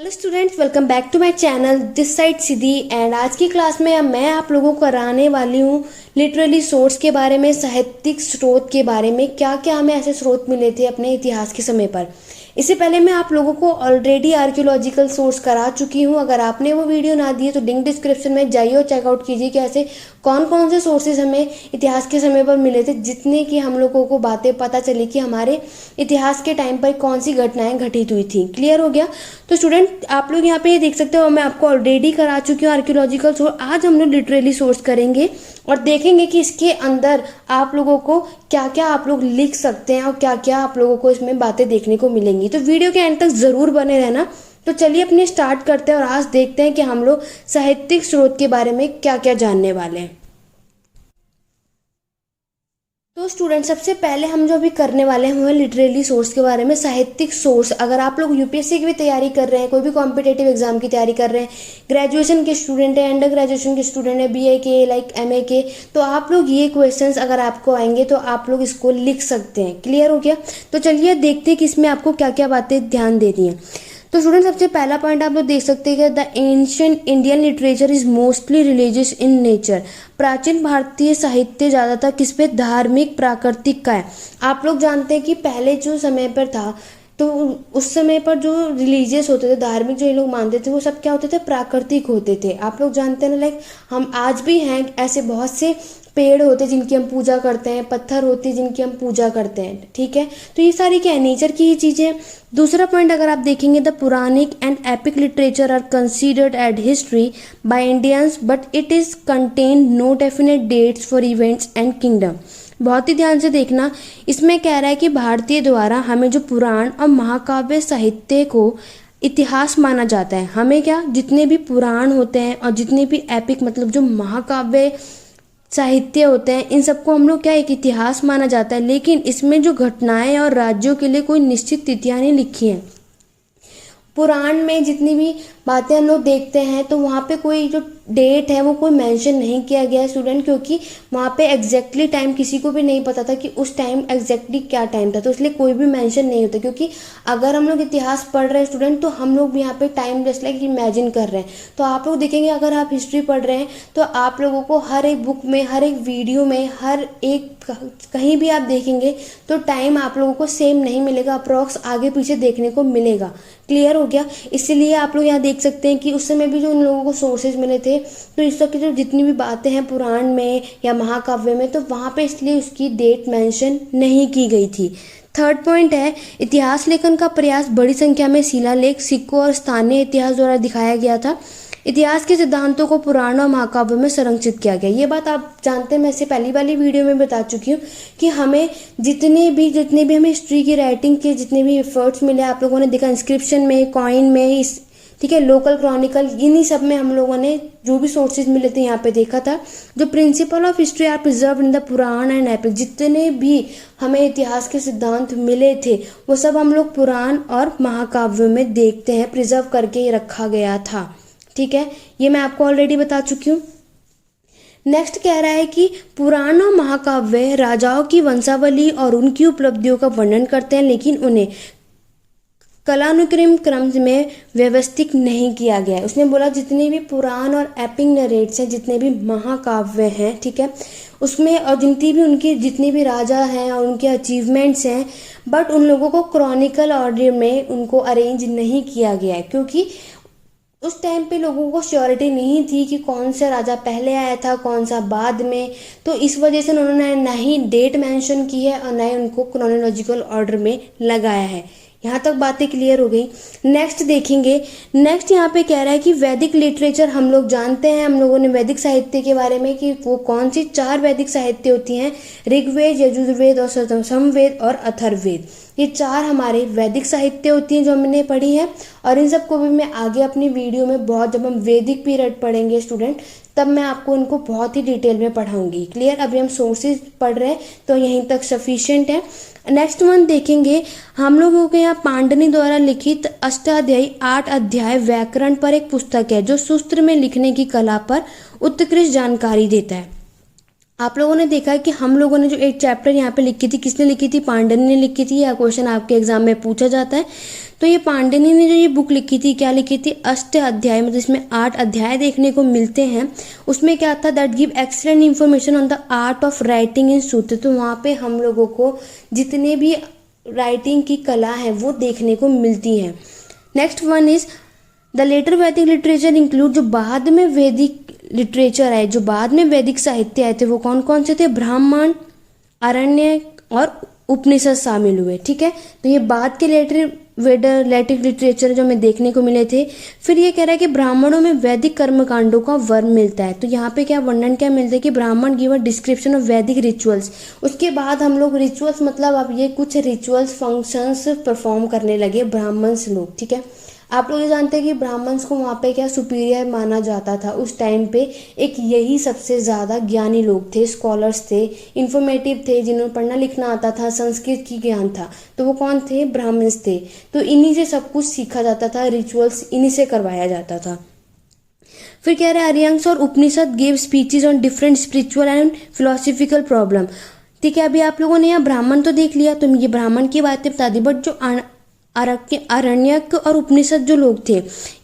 Hello students, welcome back to my channel. This side Siddhi and आज की class में मैं आप लोगों को कराने वाली हूँ लिटरेरी सोर्स के बारे में, साहित्यिक स्रोत के बारे में। क्या क्या हमें ऐसे स्रोत मिले थे अपने इतिहास के समय पर। इससे पहले मैं आप लोगों को ऑलरेडी आर्कियोलॉजिकल सोर्स करा चुकी हूँ। अगर आपने वो वीडियो ना दी है तो लिंक डिस्क्रिप्शन में जाइए और चेकआउट कीजिए कि ऐसे कौन कौन से सोर्सेज हमें इतिहास के समय पर मिले थे, जितने कि हम लोगों को बातें पता चली कि हमारे इतिहास के टाइम पर कौन सी घटनाएं घटित हुई थी। क्लियर हो गया? तो स्टूडेंट आप लोग यहाँ पे ये देख सकते हो, मैं आपको ऑलरेडी करा चुकी हूँ आर्कियोलॉजिकल सोर्स। आज हम लोग लिटरेरी सोर्स करेंगे और देखेंगे कि इसके अंदर आप लोगों को क्या क्या आप लोग लिख सकते हैं और क्या क्या आप लोगों को इसमें बातें देखने को मिलेंगी। तो वीडियो के एंड तक जरूर बने रहना। तो चलिए अपने स्टार्ट करते हैं और आज देखते हैं कि हम लोग साहित्यिक स्रोत के बारे में क्या क्या जानने वाले हैं। तो स्टूडेंट सबसे पहले हम जो अभी करने वाले हैं वो है लिटरेरी सोर्स के बारे में, साहित्यिक सोर्स। अगर आप लोग यूपीएससी की भी तैयारी कर रहे हैं, कोई भी कॉम्पिटेटिव एग्जाम की तैयारी कर रहे हैं, ग्रेजुएशन के स्टूडेंट हैं, अंडर ग्रेजुएशन के स्टूडेंट हैं, बीए के लाइक एमए के, तो आप लोग ये क्वेश्चंस अगर आपको आएंगे तो आप लोग इसको लिख सकते हैं। क्लियर हो गया? तो चलिए देखते हैं कि इसमें आपको क्या क्या बातें ध्यान देनी है। तो स्टूडेंट सबसे पहला पॉइंट आप लोग देख सकते हैं कि the ancient Indian literature is mostly religious in nature. प्राचीन भारतीय साहित्य ज़्यादातर किस पे, धार्मिक प्राकृतिक का है। आप लोग जानते हैं कि पहले जो समय पर था तो उस समय पर जो रिलीजियस होते थे, धार्मिक जो ये लोग मानते थे, वो सब क्या होते थे, प्राकृतिक होते थे। आप लोग जानते हैं ना, लाइक हम आज भी हैं ऐसे बहुत से पेड़ होते जिनकी हम पूजा करते हैं, पत्थर होते जिनकी हम पूजा करते हैं। ठीक है, तो ये सारी क्या है, नेचर की ही चीज़ें। दूसरा पॉइंट अगर आप देखेंगे, the Puranic and epic literature are considered at history by Indians but it is contain no definite dates for events and kingdom. बहुत ही ध्यान से देखना, इसमें कह रहा है कि भारतीय द्वारा हमें जो पुराण और महाकाव्य साहित्य को इतिहास माना जाता है। हमें क्या, जितने भी पुराण होते हैं और जितने भी एपिक मतलब जो महाकाव्य साहित्य होते हैं, इन सबको हम लोग क्या एक इतिहास माना जाता है। लेकिन इसमें जो घटनाएं और राज्यों के लिए कोई निश्चित तिथियां नहीं लिखी हैं। पुराण में जितनी भी बातें हम लोग देखते हैं तो वहाँ पे कोई जो डेट है वो कोई मेंशन नहीं किया गया है स्टूडेंट, क्योंकि वहाँ पे एग्जैक्टली टाइम किसी को भी नहीं पता था कि उस टाइम एग्जैक्टली क्या टाइम था, तो इसलिए कोई भी मेंशन नहीं होता। क्योंकि अगर हम लोग इतिहास पढ़ रहे हैं स्टूडेंट तो हम लोग भी यहाँ पे टाइम जस्ट लाइक इमेजिन कर रहे हैं। तो आप लोग देखेंगे, अगर आप हिस्ट्री पढ़ रहे हैं तो आप लोगों को हर एक बुक में, हर एक वीडियो में, हर एक कहीं भी आप देखेंगे तो टाइम आप लोगों को सेम नहीं मिलेगा, अप्रॉक्स आगे पीछे देखने को मिलेगा। क्लियर हो गया? इसीलिए आप लोग यहाँ देख सकते हैं कि उस समय भी जो उन लोगों को सोर्सेज मिले थे, तो इस तक की जो जितनी भी बातें हैं पुराण में या महाकाव्य में, तो वहाँ पे इसलिए उसकी डेट मेंशन नहीं की गई थी। थर्ड पॉइंट है, इतिहास लेखन का प्रयास बड़ी संख्या में शिलालेख, सिक्कों और स्थानीय इतिहास द्वारा दिखाया गया था। इतिहास के सिद्धांतों को पुराण और महाकाव्य में संरक्षित किया गया। ये बात आप जानते हैं, मैं इससे पहली वाली वीडियो में बता चुकी हूँ कि हमें जितने भी हमें हिस्ट्री की राइटिंग के जितने भी एफर्ट्स मिले, आप लोगों ने देखा इंस्क्रिप्शन में, कॉइन में, इस ठीक है, लोकल क्रॉनिकल, इन्हीं सब में हम लोगों ने जो भी सोर्सेज मिले थे यहाँ पे देखा था। जो principle of history are preserve in the Purana and epic, जितने भी हमें इतिहास के सिद्धांत मिले थे वो सब हम लोग पुराण और महाकाव्य में देखते हैं, प्रिजर्व करके रखा गया था। ठीक है, ये मैं आपको ऑलरेडी बता चुकी हूँ। नेक्स्ट कह रहा है कि पुराण और महाकाव्य राजाओं की वंशावली और उनकी उपलब्धियों का वर्णन करते हैं, लेकिन उन्हें कालानुक्रम क्रम में व्यवस्थित नहीं किया गया है। उसने बोला जितने भी पुराण और एपिक नरेट्स हैं, जितने भी महाकाव्य हैं, ठीक है, उसमें और जितनी भी उनकी जितने भी राजा हैं और उनके अचीवमेंट्स हैं, बट उन लोगों को क्रॉनिकल ऑर्डर में उनको अरेंज नहीं किया गया है। क्योंकि उस टाइम पे लोगों को श्योरिटी नहीं थी कि कौन सा राजा पहले आया था, कौन सा बाद में, तो इस वजह से उन्होंने ना ही डेट मेंशन की है और ना ही उनको क्रोनोलॉजिकल ऑर्डर में लगाया है। यहाँ तक बातें क्लियर हो गई। नेक्स्ट देखेंगे, नेक्स्ट यहाँ पे कह रहा है कि वैदिक लिटरेचर, हम लोग जानते हैं, हम लोगों ने वैदिक साहित्य के बारे में कि वो कौन सी 4 वैदिक साहित्य होती हैं, ऋग्वेद, यजुर्वेद और सामवेद और अथर्ववेद। ये 4 हमारे वैदिक साहित्य होती हैं जो हमने पढ़ी है। और इन सबको भी मैं आगे अपनी वीडियो में बहुत, जब हम वैदिक पीरियड पढ़ेंगे स्टूडेंट, तब मैं आपको इनको बहुत ही डिटेल में पढ़ाऊंगी। क्लियर? अभी हम सोर्सेज पढ़ रहे हैं तो यहीं तक सफिशिएंट है। नेक्स्ट वन देखेंगे, हम लोगों के यहाँ पाणिनि द्वारा लिखित अष्टाध्यायी 8 अध्याय व्याकरण पर एक पुस्तक है जो सूत्र में लिखने की कला पर उत्कृष्ट जानकारी देता है। आप लोगों ने देखा है कि हम लोगों ने जो एक चैप्टर यहाँ पे लिखी थी, किसने लिखी थी? पांडनी ने लिखी थी। यह क्वेश्चन आपके एग्जाम में पूछा जाता है। तो ये पांडनी ने जो ये बुक लिखी थी, क्या लिखी थी? अष्ट अध्याय, मतलब इसमें 8 अध्याय देखने को मिलते हैं। उसमें क्या था? That give excellent information on the art of writing in सूत्र। तो वहाँ पे हम लोगों को जितने भी राइटिंग की कला है वो देखने को मिलती है। Next one is the later Vedic literature include, जो बाद में वैदिक लिटरेचर है, जो बाद में वैदिक साहित्य आए थे, वो कौन कौन से थे? ब्राह्मण, आरण्यक और उपनिषद शामिल हुए। ठीक है, तो ये बाद के वैदिक लिटरेचर जो हमें देखने को मिले थे। फिर ये कह रहा है कि ब्राह्मणों में वैदिक कर्मकांडों का वर्णन मिलता है। तो यहाँ पे क्या वर्णन क्या मिलता है कि ब्राह्मण गिव अ डिस्क्रिप्शन ऑफ वैदिक रिचुअल्स। उसके बाद हम लोग रिचुअल्स, मतलब अब ये कुछ रिचुअल्स फंक्शंस परफॉर्म करने लगे ब्राह्मण्स लोग। ठीक है, आप लोग ये जानते हैं कि ब्राह्मण्स को वहाँ पे क्या सुपीरियर माना जाता था उस टाइम पे। एक यही सबसे ज़्यादा ज्ञानी लोग थे, स्कॉलर्स थे, इंफॉर्मेटिव थे, जिन्होंने पढ़ना लिखना आता था, संस्कृत की ज्ञान था। तो वो कौन थे? ब्राह्मण्स थे। तो इन्हीं से सब कुछ सीखा जाता था, रिचुअल्स इन्हीं से करवाया जाता था। फिर कह रहे हैं आर्यंस और Upanishad give speeches on different spiritual and philosophical problem. ठीक है, अभी आप लोगों ने यहाँ ब्राह्मण तो देख लिया, तो ये ब्राह्मण की बातें बता दी, बट जो आरण्यक और उपनिषद जो लोग थे,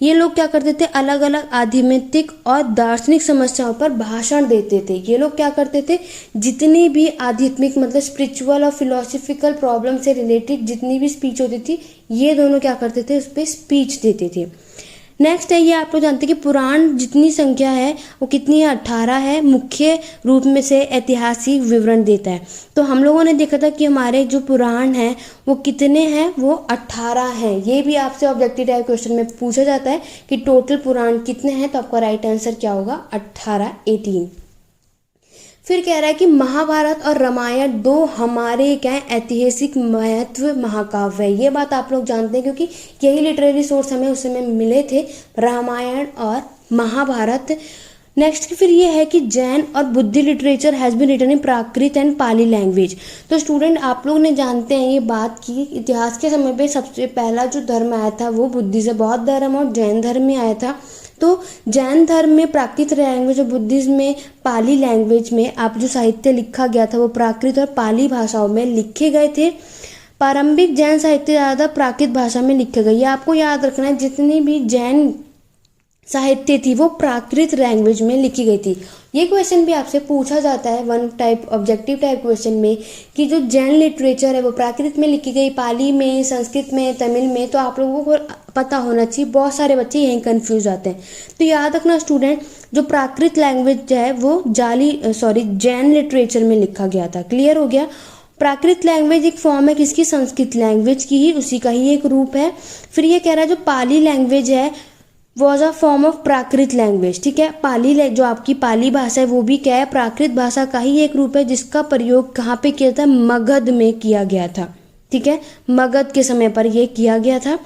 ये लोग क्या करते थे? अलग अलग आध्यात्मिक और दार्शनिक समस्याओं पर भाषण देते थे। ये लोग क्या करते थे? जितनी भी आध्यात्मिक, मतलब स्पिरिचुअल और फिलोसफिकल प्रॉब्लम से रिलेटेड जितनी भी स्पीच होती थी, ये दोनों क्या करते थे? उस पर स्पीच देते थे। नेक्स्ट है, ये आप लोग जानते हैं कि पुराण जितनी संख्या है वो कितनी है? 18 है। मुख्य रूप में से ऐतिहासिक विवरण देता है। तो हम लोगों ने देखा था कि हमारे जो पुराण हैं वो कितने हैं? वो 18 हैं। ये भी आपसे ऑब्जेक्टिव टाइप क्वेश्चन में पूछा जाता है कि टोटल पुराण कितने हैं, तो आपका राइट आंसर क्या होगा? 18, 18। फिर कह रहा है कि महाभारत और रामायण दो हमारे क्या है? ऐतिहासिक महत्व महाकाव्य है। ये बात आप लोग जानते हैं क्योंकि यही लिटरेरी सोर्स हमें उस समय मिले थे, रामायण और महाभारत। नेक्स्ट फिर ये है कि जैन और बुद्धि literature has been written in Prakrit and Pali language. तो स्टूडेंट आप लोग ने जानते हैं ये बात की इतिहास के समय पे सबसे पहला जो धर्म आया था वो बुद्धि से, बौद्ध धर्म और जैन धर्म में आया था। तो जैन धर्म में प्राकृत लैंग्वेज और बुद्धिज्म में पाली लैंग्वेज में आप जो साहित्य लिखा गया था वो प्राकृत और पाली भाषाओं में लिखे गए थे। प्रारंभिक जैन साहित्य ज़्यादा प्राकृत भाषा में लिखे गए। ये आपको याद रखना है, जितनी भी जैन साहित्य थी वो प्राकृत लैंग्वेज में लिखी गई थी। ये क्वेश्चन भी आपसे पूछा जाता है one type objective type question में कि जो जैन लिटरेचर है वो प्राकृत में लिखी गई, पाली में, संस्कृत में, तमिल में। तो आप लोगों को पता होना चाहिए, बहुत सारे बच्चे यहीं कंफ्यूज आते हैं। तो याद रखना स्टूडेंट, जो प्राकृत लैंग्वेज है वो जैन लिटरेचर में लिखा गया था। क्लियर हो गया? प्राकृत लैंग्वेज एक फॉर्म है किसकी? संस्कृत लैंग्वेज की ही, उसी का ही एक रूप है। फिर ये कह रहा है जो पाली लैंग्वेज है was a form of Prakrit language. ठीक है, पाली जो आपकी पाली भाषा है वो भी क्या है? प्राकृत भाषा का ही एक रूप है, जिसका प्रयोग कहाँ पे किया था? मगध में किया गया था। ठीक है, मगध के समय पर यह किया गया था।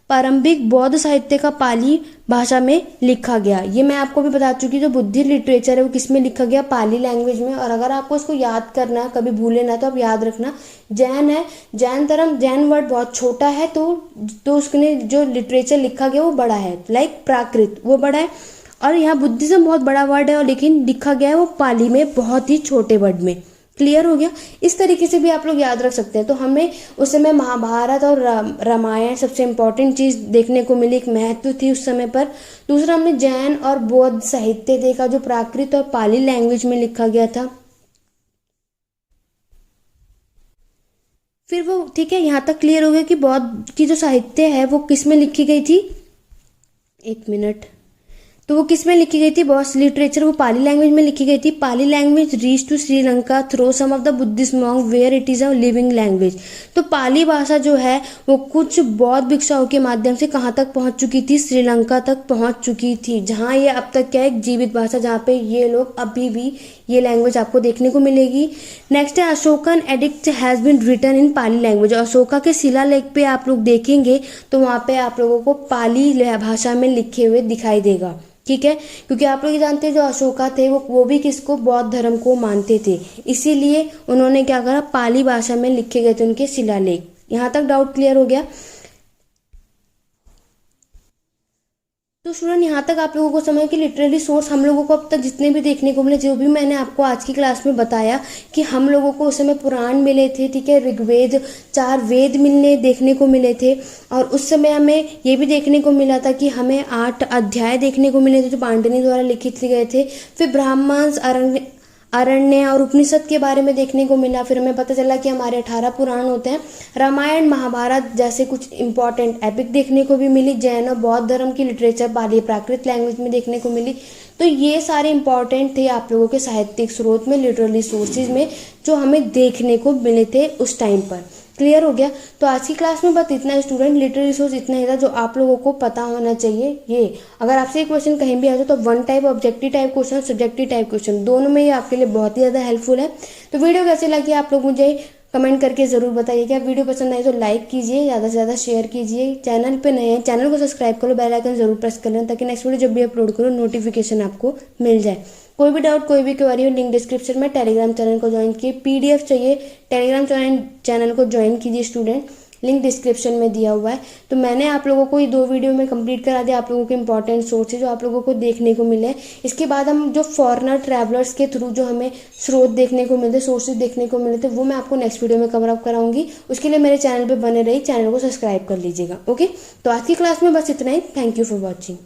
प्रारंभिक बौद्ध साहित्य का पाली भाषा में लिखा गया। ये मैं आपको भी बता चुकी, जो बुद्धि लिटरेचर है वो किस में लिखा गया? पाली लैंग्वेज में। और अगर आपको इसको याद करना है, कभी भूले ना, तो आप याद रखना जैन है, जैन धर्म, जैन वर्ड बहुत छोटा है, तो उसने जो लिटरेचर लिखा गया वो बड़ा है, लाइक प्राकृत वो बड़ा है। और यहाँ बुद्धिज्म बहुत बड़ा वर्ड है, और लेकिन लिखा गया है वो पाली में, बहुत ही छोटे वर्ड में। क्लियर हो गया? इस तरीके से भी आप लोग याद रख सकते हैं। तो हमें उस समय महाभारत और रामायण सबसे इम्पोर्टेंट चीज़ देखने को मिली, एक महत्व थी उस समय पर। दूसरा हमने जैन और बौद्ध साहित्य देखा जो प्राकृत और पाली लैंग्वेज में लिखा गया था। फिर वो ठीक है, यहाँ तक क्लियर हो गया कि बौद्ध की जो साहित्य है वो किस में लिखी गई थी? एक मिनट, तो वो किस में लिखी गई थी? बौद्ध लिटरेचर वो पाली लैंग्वेज में लिखी गई थी। Pali language reach to Sri Lanka through some of the Buddhist monk where it is a living language. तो पाली भाषा जो है वो कुछ बौद्ध भिक्षुओं के माध्यम से कहाँ तक पहुँच चुकी थी? श्रीलंका तक पहुँच चुकी थी, जहाँ ये अब तक क्या है? एक जीवित भाषा, जहाँ पे ये लोग अभी भी ये लैंग्वेज आपको देखने को मिलेगी। नेक्स्ट है Ashokan edict has been written in Pali language. Ashoka के शिलालेख पे आप लोग देखेंगे तो वहाँ पे आप लोगों को पाली भाषा में लिखे हुए दिखाई देगा। ठीक है, क्योंकि आप लोग जानते हैं जो अशोका थे वो भी किसको? बौद्ध धर्म को मानते थे, इसीलिए उन्होंने क्या करा? पाली भाषा में लिखे गए थे उनके शिलालेख। यहाँ तक डाउट क्लियर हो गया? तो स्टूडेंट यहाँ तक आप लोगों को समझ कि लिटरेरी सोर्स हम लोगों को अब तक जितने भी देखने को मिले, जो भी मैंने आपको आज की क्लास में बताया कि हम लोगों को उस समय पुराण मिले थे, ठीक है, ऋग्वेद, 4 वेद मिलने देखने को मिले थे, और उस समय हमें ये भी देखने को मिला था कि हमें 8 अध्याय देखने को मिले थे जो पाणिनि द्वारा लिखित गए थे। फिर ब्राह्मण, अरण्य और उपनिषद के बारे में देखने को मिला। फिर हमें पता चला कि हमारे 18 पुराण होते हैं। रामायण, महाभारत जैसे कुछ इंपॉर्टेंट एपिक देखने को भी मिली। जैन और बौद्ध धर्म की लिटरेचर पाली प्राकृत लैंग्वेज में देखने को मिली। तो ये सारे इंपॉर्टेंट थे आप लोगों के साहित्यिक स्रोत में, लिटरेरी सोर्सेज में, जो हमें देखने को मिले थे उस टाइम पर। क्लियर हो गया? तो आज की क्लास में बस इतना स्टूडेंट, लिटरेरी सोर्स इतना ही था जो आप लोगों को पता होना चाहिए। ये अगर आपसे क्वेश्चन कहीं भी आ जाए तो 1 type objective type question, subjective type question, दोनों में ये आपके लिए बहुत ही ज़्यादा हेल्पफुल है। तो वीडियो कैसे लगी आप लोग मुझे कमेंट करके ज़रूर बताइएगा। वीडियो पसंद आई तो लाइक कीजिए, ज़्यादा से ज़्यादा शेयर कीजिए। चैनल पे नए हैं, चैनल को सब्सक्राइब करो, बेल आइकन जरूर प्रेस कर लें ताकि नेक्स्ट वीडियो जब भी अपलोड करो नोटिफिकेशन आपको मिल जाए। कोई भी डाउट, कोई भी क्वेरी हो, लिंक डिस्क्रिप्शन में, टेलीग्राम चैनल को ज्वाइन कीजिए। PDF चाहिए, टेलीग्राम चैनल को ज्वाइन कीजिए स्टूडेंट, लिंक डिस्क्रिप्शन में दिया हुआ है। तो मैंने आप लोगों को ये 2 वीडियो में कंप्लीट करा दिया आप लोगों के इंपॉर्टेंट सोर्सेज जो आप लोगों को देखने को मिले। इसके बाद हम जो फॉरेनर ट्रैवलर्स के थ्रू जो हमें स्रोत देखने को मिलते, सोर्सेज देखने को मिले थे, वो मैं आपको नेक्स्ट वीडियो में कवर अप कराऊंगी। उसके लिए मेरे चैनल पर बने रही, चैनल को सब्सक्राइब कर लीजिएगा। ओके, तो आज की क्लास में बस इतना ही। Thank you for watching.